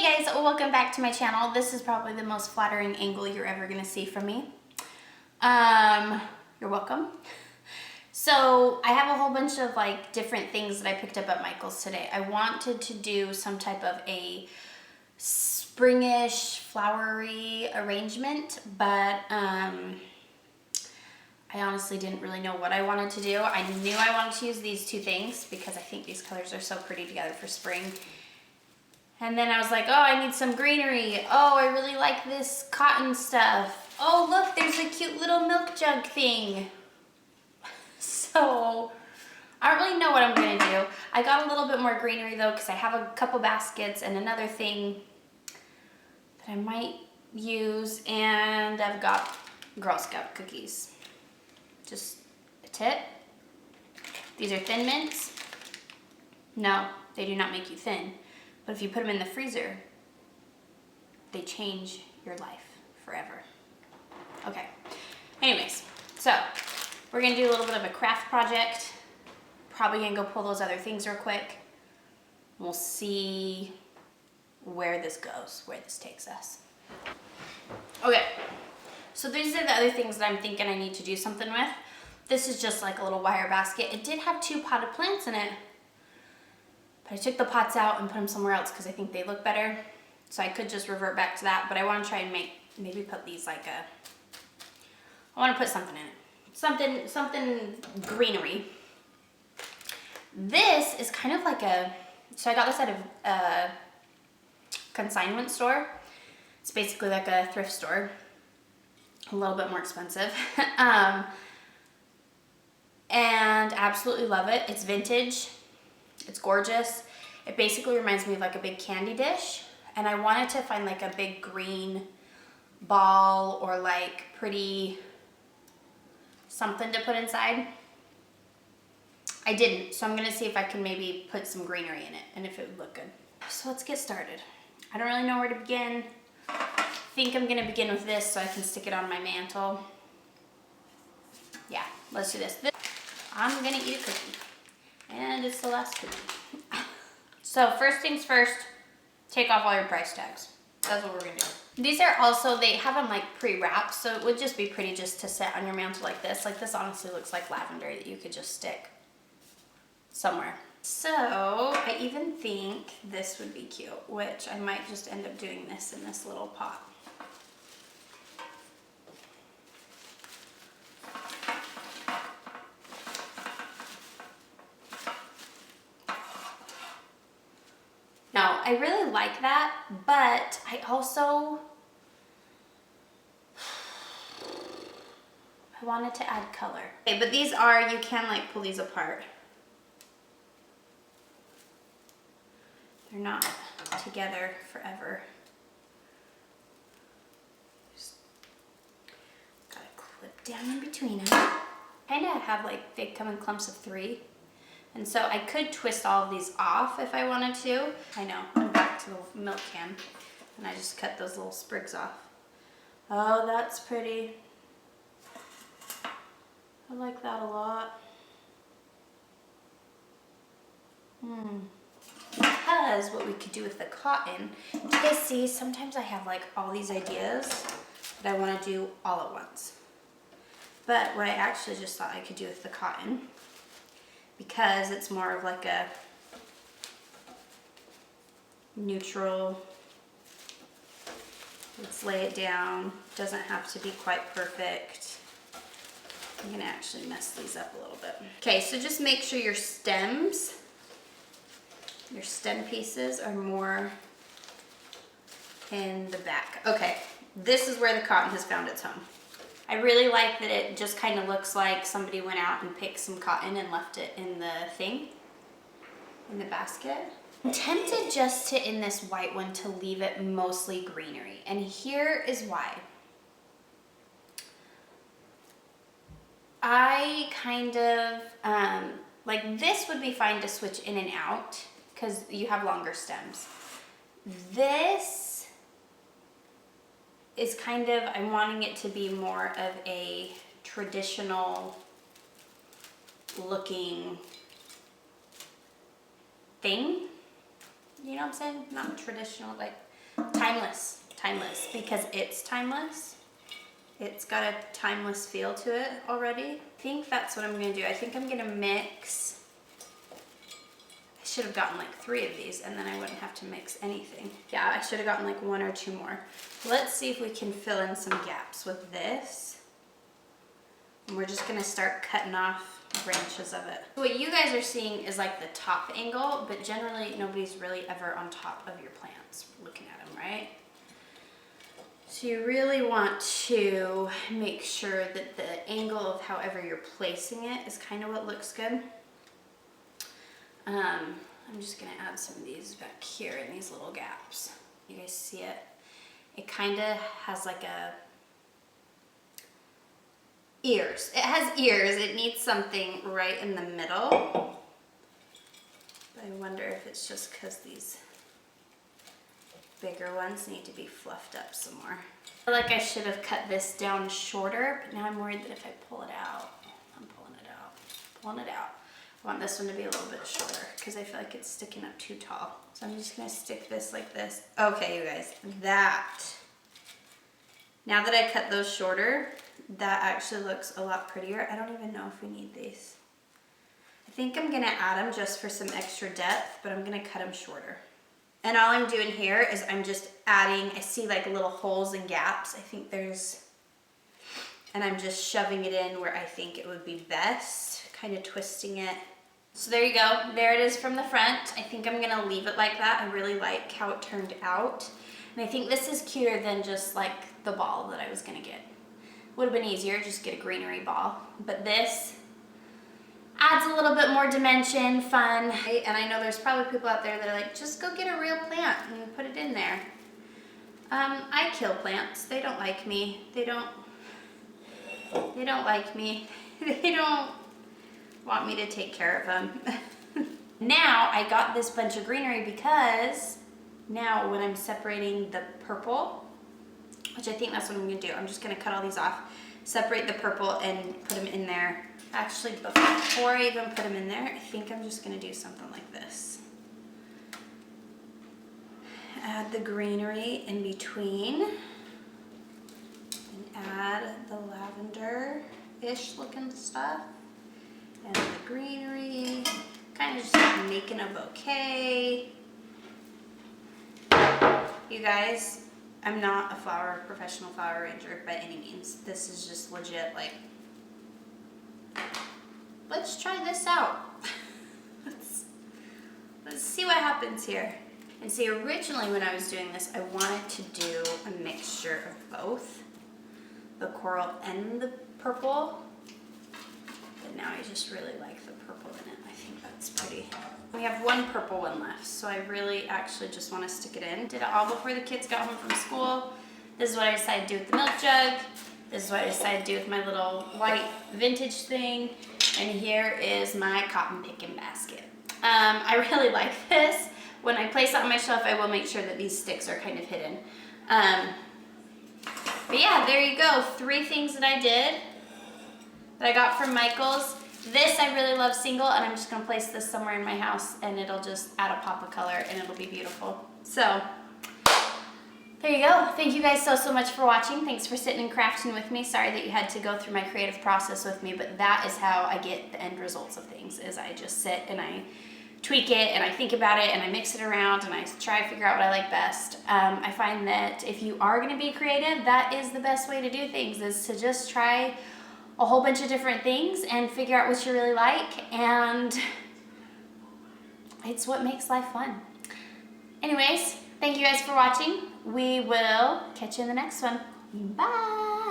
Hey guys, welcome back to my channel. This is probably the most flattering angle you're ever gonna see from me. You're welcome. So I have a whole bunch of like different things that I picked up at Michael's today. I wanted to do some type of a springish, flowery arrangement, but I honestly didn't really know what I wanted to do. I knew I wanted to use these two things because I think these colors are so pretty together for spring. And then I was like, oh, I need some greenery. Oh, I really like this cotton stuff. Oh, look, there's a cute little milk jug thing. So I don't really know what I'm gonna do. I got a little bit more greenery though, because I have a couple baskets and another thing that I might use, and I've got Girl Scout cookies. Just a tip. These are Thin Mints. No, they do not make you thin. But if you put them in the freezer, they change your life forever. Okay, anyways, so we're gonna do a little bit of a craft project. Probably gonna go pull those other things real quick. We'll see where this goes, where this takes us. Okay, so these are the other things that I'm thinking I need to do something with. This is just like a little wire basket. It did have 2 potted plants in it, but I took the pots out and put them somewhere else because I think they look better. So I could just revert back to that, but I want to try and maybe put these like I want to put something in it. Something greenery. This is kind of like so I got this at a consignment store. It's basically like a thrift store. A little bit more expensive. And absolutely love it. It's vintage. It's gorgeous. It basically reminds me of like a big candy dish, and I wanted to find like a big green ball or like pretty something to put inside. I didn't, so I'm gonna see if I can maybe put some greenery in it and if it would look good. So let's get started. I don't really know where to begin. I think I'm gonna begin with this so I can stick it on my mantle. Yeah, let's do this. I'm gonna eat a cookie. And it's the last cookie. So first things first, take off all your price tags. That's what we're gonna do. These are also, they have them like pre-wrapped, so it would just be pretty just to set on your mantle like this. Like this honestly looks like lavender that you could just stick somewhere. So I even think this would be cute, which I might just end up doing this in this little pot. Now, I really like that, but I wanted to add color. Okay, but these are, you can like pull these apart. They're not together forever. Just gotta clip down in between them. Kinda have like, they come in clumps of 3. And so I could twist all of these off if I wanted to. I know, I'm back to the milk can. And I just cut those little sprigs off. Oh, that's pretty. I like that a lot. Because what we could do with the cotton, you guys see, sometimes I have like all these ideas that I want to do all at once. But what I actually just thought I could do with the cotton, because it's more of like a neutral, let's lay it down, doesn't have to be quite perfect. I'm gonna actually mess these up a little bit. Okay, so just make sure your stem pieces are more in the back. Okay, this is where the cotton has found its home. I really like that it just kind of looks like somebody went out and picked some cotton and left it in the thing, in the basket. I'm tempted just to, in this white one, to leave it mostly greenery. And here is why. I kind of, like this would be fine to switch in and out because you have longer stems. This is kind of, I'm wanting it to be more of a traditional looking thing. You know what I'm saying? Not traditional, like timeless, timeless, because it's timeless. It's got a timeless feel to it already. I think that's what I'm gonna do. I think I'm gonna mix, I should have gotten like 3 of these and then I wouldn't have to mix anything. Yeah, I should have gotten like 1 or 2 more. Let's see if we can fill in some gaps with this. And we're just gonna start cutting off branches of it. What you guys are seeing is like the top angle, but generally nobody's really ever on top of your plants looking at them, right? So you really want to make sure that the angle of however you're placing it is kind of what looks good. I'm just gonna add some of these back here in these little gaps. You guys see it? It kind of has like a ears. It has ears. It needs something right in the middle. But I wonder if it's just because these bigger ones need to be fluffed up some more. I feel like I should have cut this down shorter, but now I'm worried that if I pull it out, I'm pulling it out. I want this one to be a little bit shorter because I feel like it's sticking up too tall. So I'm just gonna stick this like this. Okay, you guys, now that I cut those shorter, that actually looks a lot prettier. I don't even know if we need these. I think I'm gonna add them just for some extra depth, but I'm gonna cut them shorter. And all I'm doing here is I'm just adding, I see like little holes and gaps. I think and I'm just shoving it in where I think it would be best, kind of twisting it. So there you go, there it is from the front. I think I'm gonna leave it like that. I really like how it turned out. And I think this is cuter than just like the ball that I was gonna get. Would have been easier, just get a greenery ball. But this adds a little bit more dimension, fun. And I know there's probably people out there that are like, just go get a real plant and put it in there. I kill plants. They don't like me. They don't like me. They don't want me to take care of them. Now I got this bunch of greenery because now when I'm separating the purple, which I think that's what I'm gonna do. I'm just gonna cut all these off, separate the purple and put them in there. Actually, before I even put them in there, I think I'm just gonna do something like this. Add the greenery in between and add the lavender-ish looking stuff and the greenery, kind of just making a bouquet. You guys, I'm not a professional flower arranger by any means. This is just legit like, let's try this out. let's see what happens here. And see, originally when I was doing this, I wanted to do a mixture of both the coral and the purple. But now I just really like the purple in it. I think that's pretty. We have 1 purple one left, so I really actually just want to stick it in. Did it all before the kids got home from school. This is what I decided to do with the milk jug. This is what I decided to do with my little white vintage thing. And here is my cotton picking basket. I really like this. When I place it on my shelf, I will make sure that these sticks are kind of hidden. But yeah, there you go. 3 things that I did that I got from Michael's. This I really love single, and I'm just gonna place this somewhere in my house and it'll just add a pop of color and it'll be beautiful. So, there you go. Thank you guys so much for watching. Thanks for sitting and crafting with me. Sorry that you had to go through my creative process with me, but that is how I get the end results of things, is I just sit and I tweak it and I think about it and I mix it around and I try to figure out what I like best. I find that if you are gonna be creative, that is the best way to do things, is to just try a whole bunch of different things and figure out what you really like, and it's what makes life fun. Anyways, thank you guys for watching. We will catch you in the next one. Bye!